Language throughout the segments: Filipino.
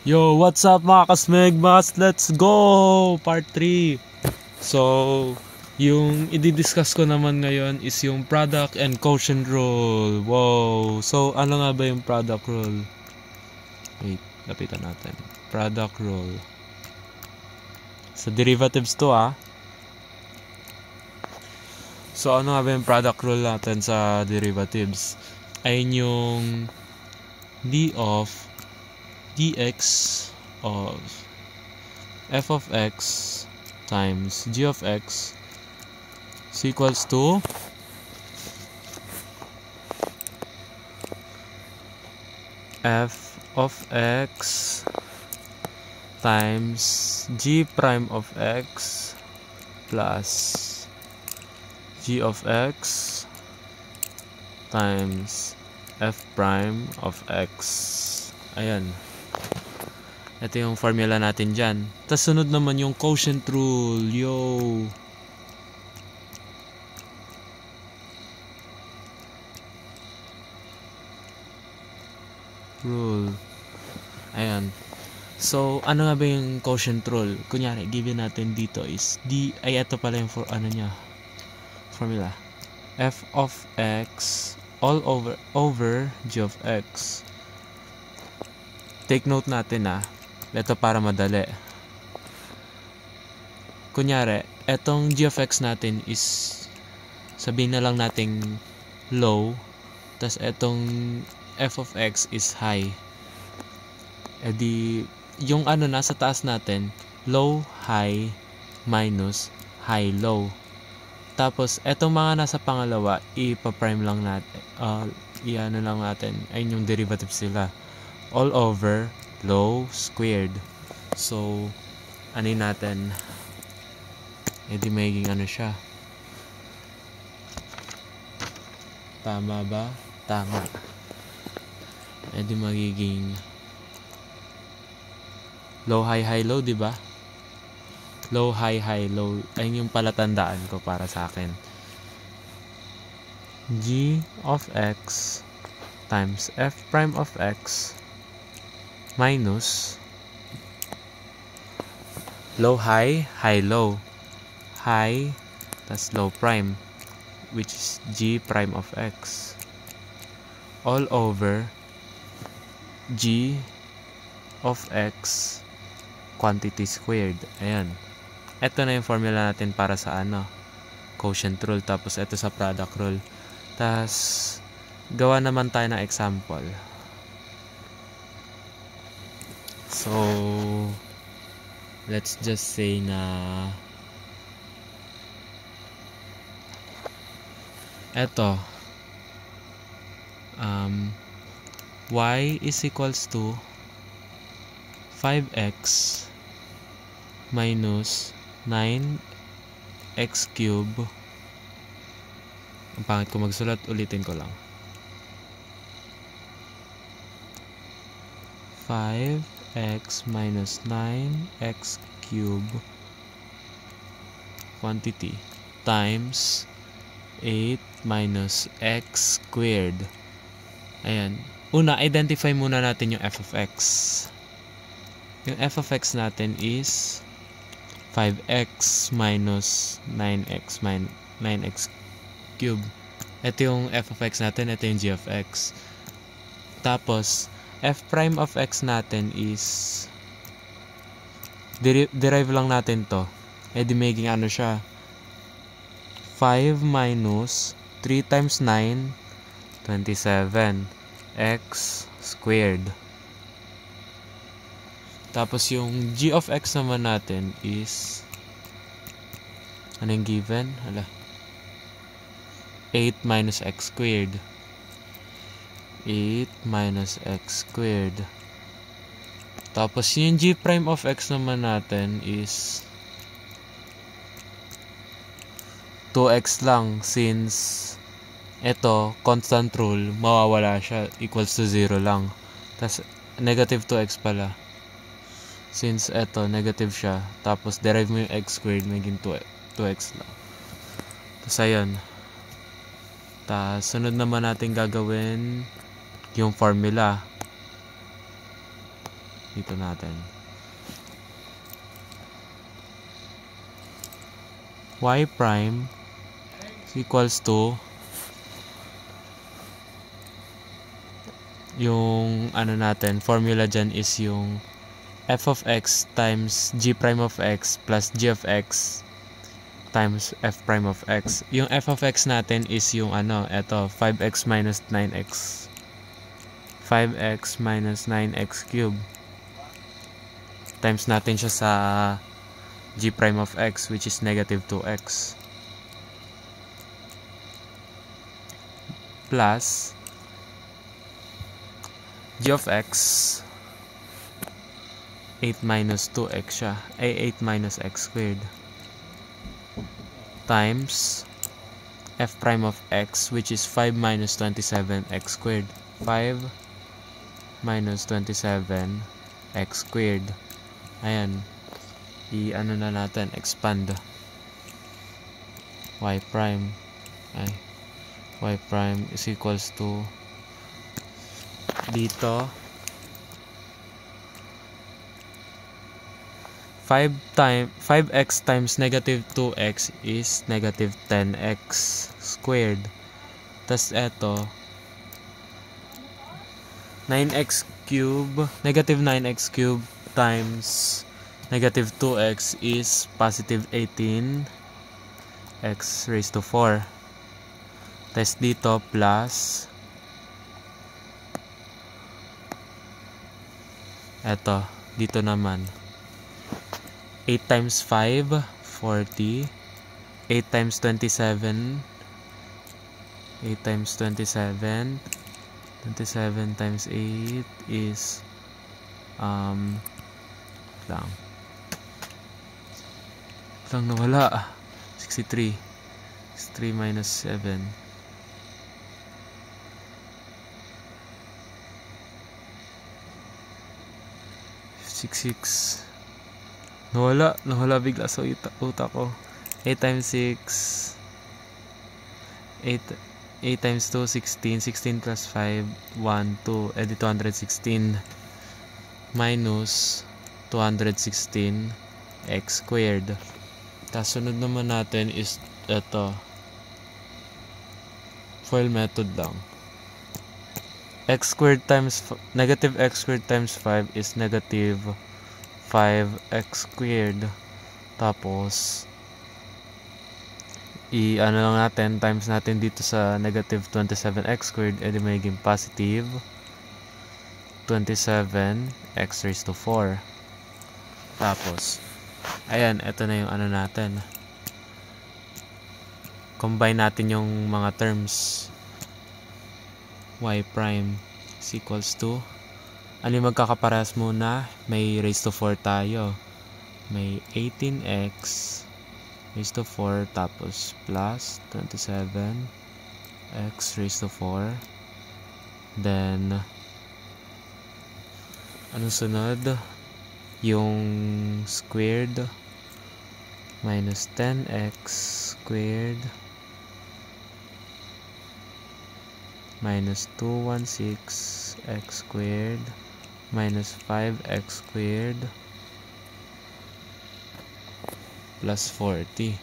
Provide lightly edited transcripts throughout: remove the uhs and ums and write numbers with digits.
Yo, what's up mga kasmegmas? Let's go! Part 3. So, yung i-discuss ko naman ngayon is yung product and quotient rule. Wow! So, ano nga ba yung product rule? Wait, lapitan natin. Product rule. Sa derivatives to So, ano nga ba yung product rule natin sa derivatives? Ay yung d of dx of f of x times g of x is equals to f of x times g prime of x plus g of x times f prime of x. Ayan. Ito yung formula natin dyan. Tapos sunod naman yung quotient rule. Yo! Rule. Ayan. So, ano nga ba yung quotient rule? Kunyari, given natin dito is d, ay ito pala yung formula. F of x all over g of x. Take note natin ito para madali. Kunyari, etong g of x natin is sabihin na lang nating low, tas etong f of x is high. E di, yung nasa taas natin, low, high, minus, high, low. Tapos, etong mga nasa pangalawa, ipa-prime lang natin. Lang natin. Ayun yung derivative sila. All over, low, squared. So, natin? Di magiging siya. Tama ba? Tama. Di magiging low, high, high, low, di ba? Low, high, high, low. Ayun yung palatandaan ko para sa akin. G of x times f prime of x minus low, high, high, low. High, tas low prime, which is g prime of x. All over g of x quantity squared. Ayan. Ito na yung formula natin para sa quotient rule. Tapos ito sa product rule. Tapos gawa naman tayo ng example. So let's just say na ito y is equals to 5x minus 9x cube. Ang pangit ko magsulat, ulitin ko lang. 5x minus 9x cube quantity times 8 minus x squared. Ayan. Una, identify muna natin yung f of x. Yung f of x natin is 5x minus 9x cube. Ito yung f of x natin, ito yung g of x. Tapos, f prime of x natin is derive lang natin to. Di magiging siya. 5 minus 3 times 9, 27 x squared. Tapos yung g of x naman natin is yung given? 8 minus x squared. 8 minus x squared. Tapos yung g prime of x naman natin is 2x lang, since ito, constant rule, mawawala siya, equals to 0 lang. Tapos negative 2x pala. Since ito, negative siya. Tapos, derive mo yung x squared, maging 2x lang. Tapos, ayun. Tapos, sunod naman natin gagawin yung formula. dito natin. Y prime is equals to yung ano natin, formula dyan is yung f of x times g prime of x plus g of x times f prime of x. Yung f of x natin is yung ano, eto, 5x minus 9x. 5x minus 9x cube. Times natin siya sa g prime of x, which is negative 2x. Plus g of x, 8 minus 2x siya, ay 8 minus x squared. Times f prime of x, which is 5 minus 27x squared. 5 minus 27x squared. Ayan. I-ano na natin, expand. Y prime. Y prime is equals to dito 5x times negative 2x is negative 10x squared. Tas eto 9x cube, negative 9x cube times negative 2x is positive 18x raised to 4. Tas dito plus eto, dito naman 8 times 5, 40. 8 times 27, 8 times 27, 27 times 8 is lang nawala, 63. 63 minus 7, 66. Nawala bigla sa utak ko. 8 times 6, 8 times 2, 16. 16 plus 5, 1, 2. Edi 216 minus 216 x squared. Tapos sunod naman natin is ito. FOIL method lang. X squared times negative x squared times 5 is negative 5x squared. Tapos i-ano lang natin, times natin dito sa negative 27x squared, edi magiging positive 27x raised to 4. Tapos ayan, eto na yung ano natin. Combine natin yung mga terms. Y prime is equals to, ano yung magkakaparehas muna? May raised to 4 tayo. May 18x raised to 4 tapos plus 27x raised to 4. Then ano sunod? Yung squared minus 10x squared minus 216x squared minus 5x squared plus 40.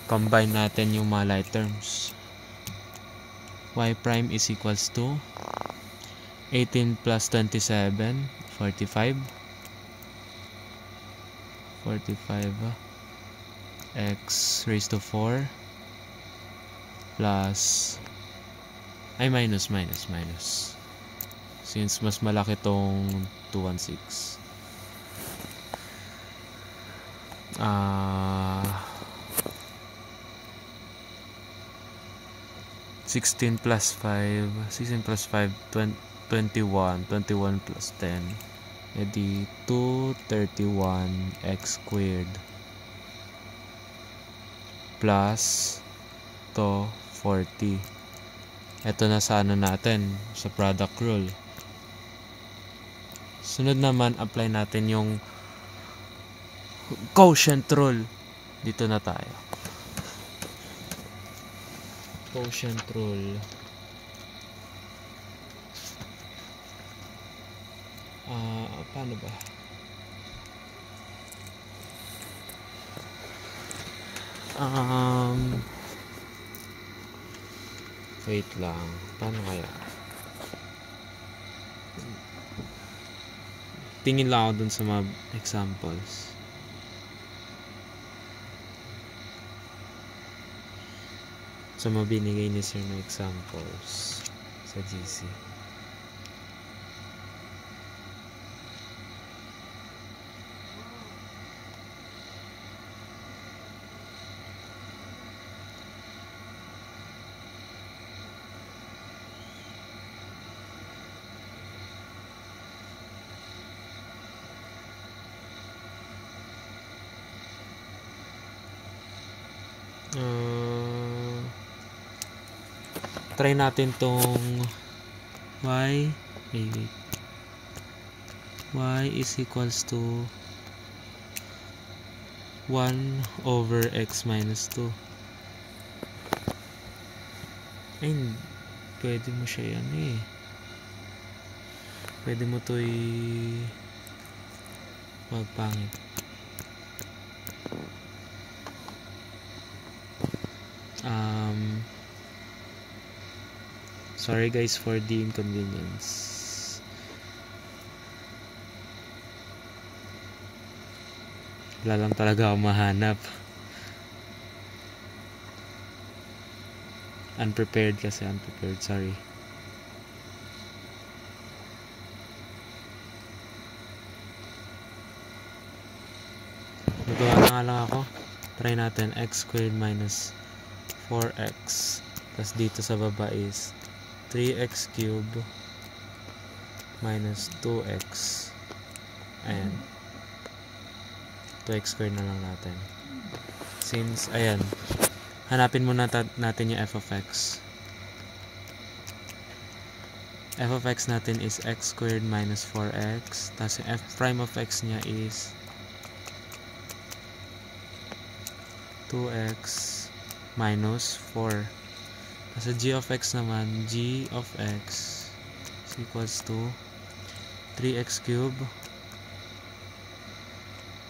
Combine natin yung mga like terms. Y prime is equals to 18 plus 27, 45. 45 x raised to 4 plus minus since mas malaki tong 216. 16 plus 5, 21 plus 10, edi 231x squared plus to 40. Ito na sa ano natin, sa product rule. Sunod naman, apply natin yung quotient rule. Dito na tayo. Quotient rule. Paano ba? Wait lang. Paano kaya? Tingin lang ako dun sa mga examples. Sa mga binigay ni sir na examples sa GC. Try natin tong y is equals to 1 over x minus 2. Ay, pwede mo siya yan eh. Pwede mo to magpangit. Sorry guys for the inconvenience. Wala lang talaga ako mahanap. Unprepared, sorry. Magawa na nga lang ako. Try natin x squared minus 4x. Tapos dito sa baba is 3x cubed minus 2x. Ayan. 2x squared na lang natin. Since, ayan, hanapin muna natin yung f of x. F of x natin is x squared minus 4x. Tapos yung f prime of x niya is 2x minus 4. Sa g of x naman, g of x is equals to 3x cubed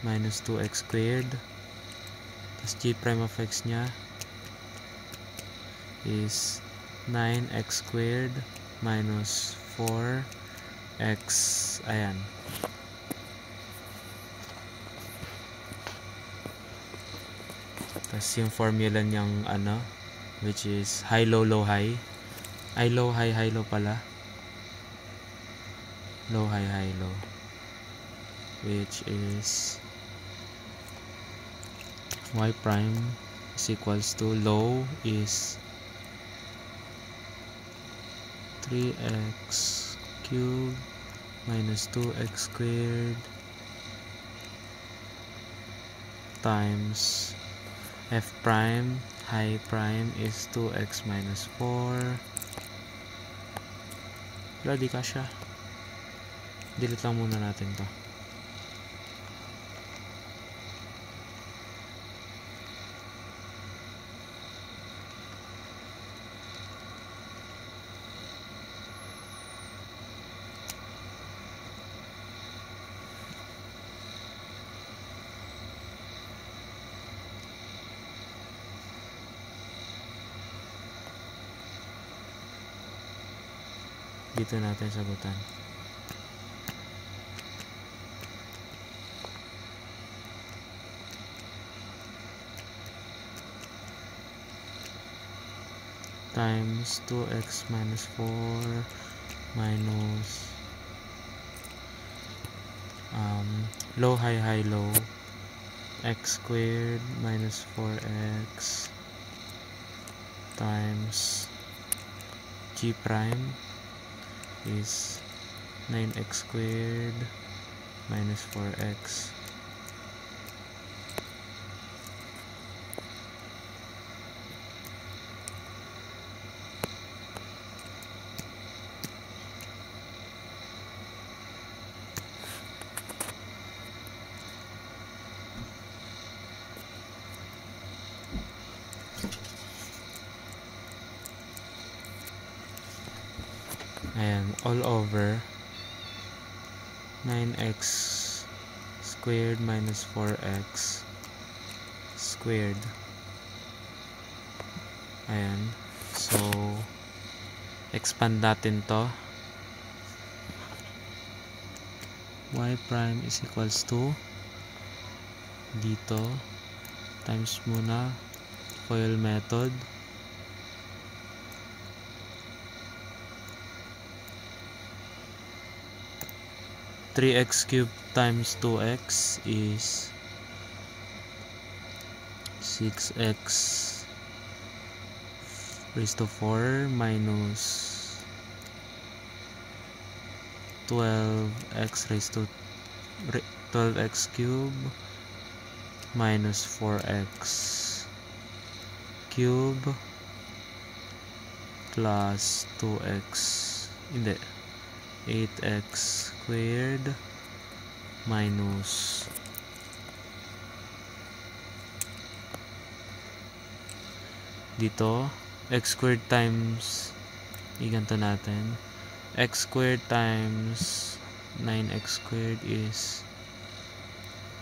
minus 2x squared. Tapos g prime of x niya is 9x squared minus 4x. Ayan. Tapos yung formula niyang which is high, low, low, high. Ay, low, high, high, low pala. Low, high, high, low. Which is y prime is equals to low is 3x cubed minus 2x squared times f prime, high prime is 2x minus 4. Wala, di kasya. Delete lang muna natin to. Dito natin sagutan. Times 2x minus 4 minus low, high, high, low, x squared minus 4x times g prime is 9x squared minus 4x and all over 9x squared minus 4x squared. Ayan. So, expand natin to. Y prime is equals to dito times muna FOIL method. Three x cubed times 2x is 6x raised to 4 minus 12x raised to 12x cube minus 4x cube plus 2x hindi 8x squared minus dito x squared times iganto natin x squared times 9x squared is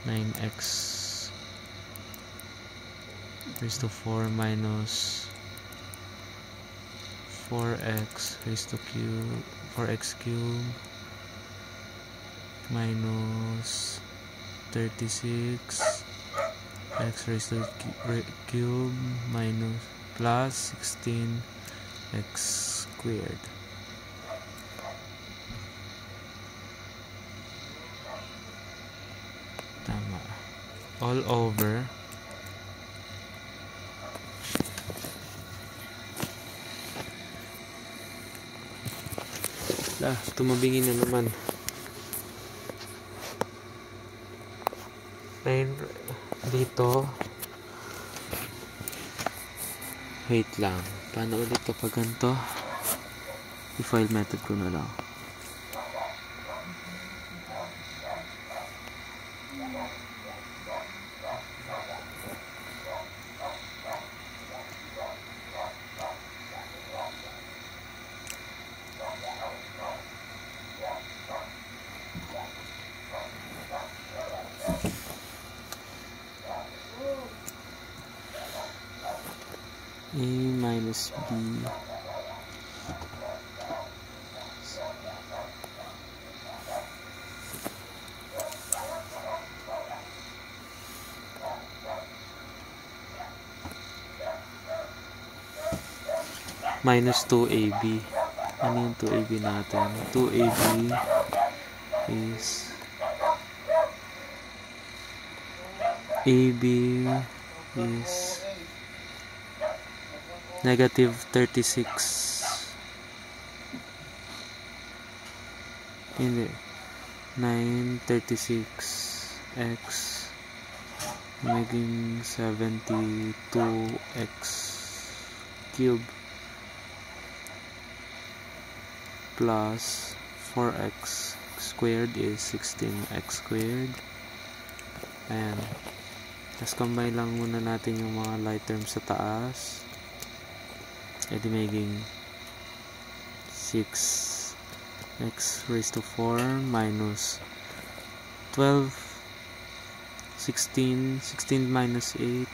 9x raised to 4 minus 4x raised to 4x cube minus 36 x raised to cube minus plus 16x squared. Tama. All over tumabingin na naman. 9 dito. Wait lang. Paano ulit kapag ganito? I-file method ko na lang. A minus B minus 2AB. Ano yung 2AB natin? 2AB is AB is negative 36 hindi 936x maging 72x cube plus 4x squared is 16x squared. Ayan. Tapos combine lang muna natin yung mga like terms sa taas. Edi maging 6x raised to 4 minus 12 16 minus 8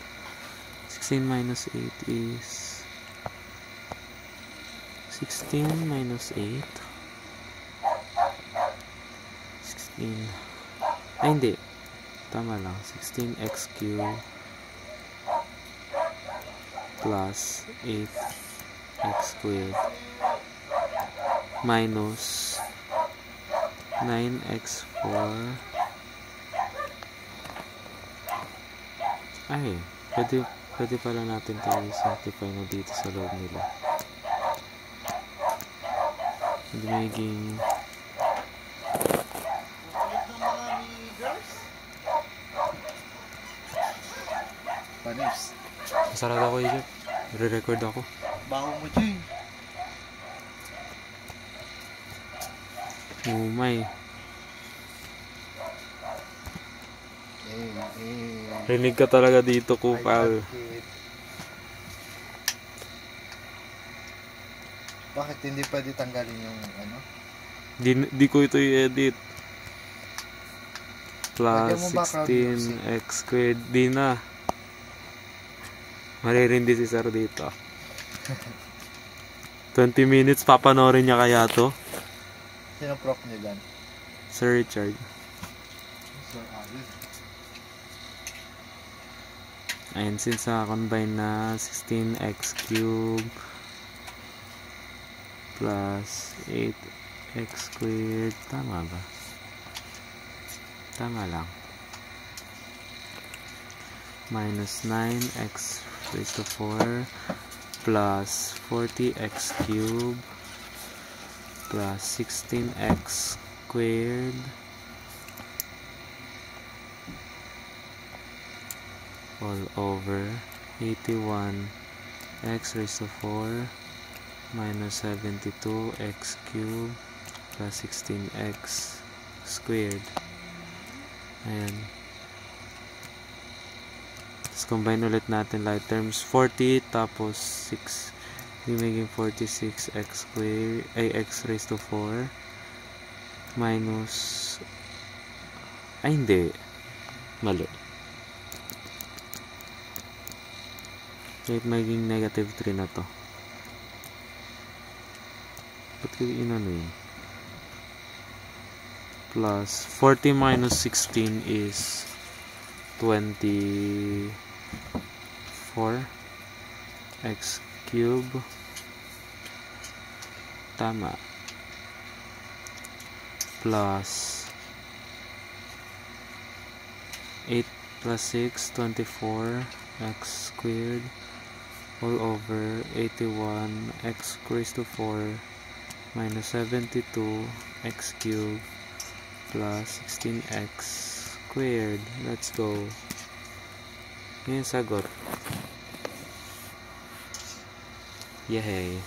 16 minus 8 is 16 minus 8 16 ay hindi tama lang 16x cube plus 8x squared minus 9x4 ay pwede pala natin tayo simplify na dito sa loob nila. Hindi magiging Panis. masarado ako Egypt. Re-record ako. Baho mo dyan. Umay. Rinig ka talaga dito, Kupal. Bakit hindi pwede tanggalin yung ano? Di ko ito i-edit. plus Lagyan mo background music. 16x squared. Di na. Maririndi si sir dito. 20 minutes papanorin niya kaya to? Sino prof niya dyan? Sir Richard. Sir Alvin. Ayun, since combine na 16x cube plus 8x squared. Tama ba? Tama lang. Minus 9x raised to 4 plus 40x cube plus 16x squared all over 81x raised to 4 minus 72x cube plus 16x squared. Ayan. Tapos combine ulit natin like terms 40 tapos 6 magiging 46x squared ay x raised to 4 minus ay hindi mali magiging negative 3 na to. Ba't ko inano yun? Plus 40 minus 16 is 24 x cube tama plus 8 plus 6 24 x squared all over 81 x raised to 4 minus 72 x cube plus 16x squared. Let's go. Yan sagot. Yay.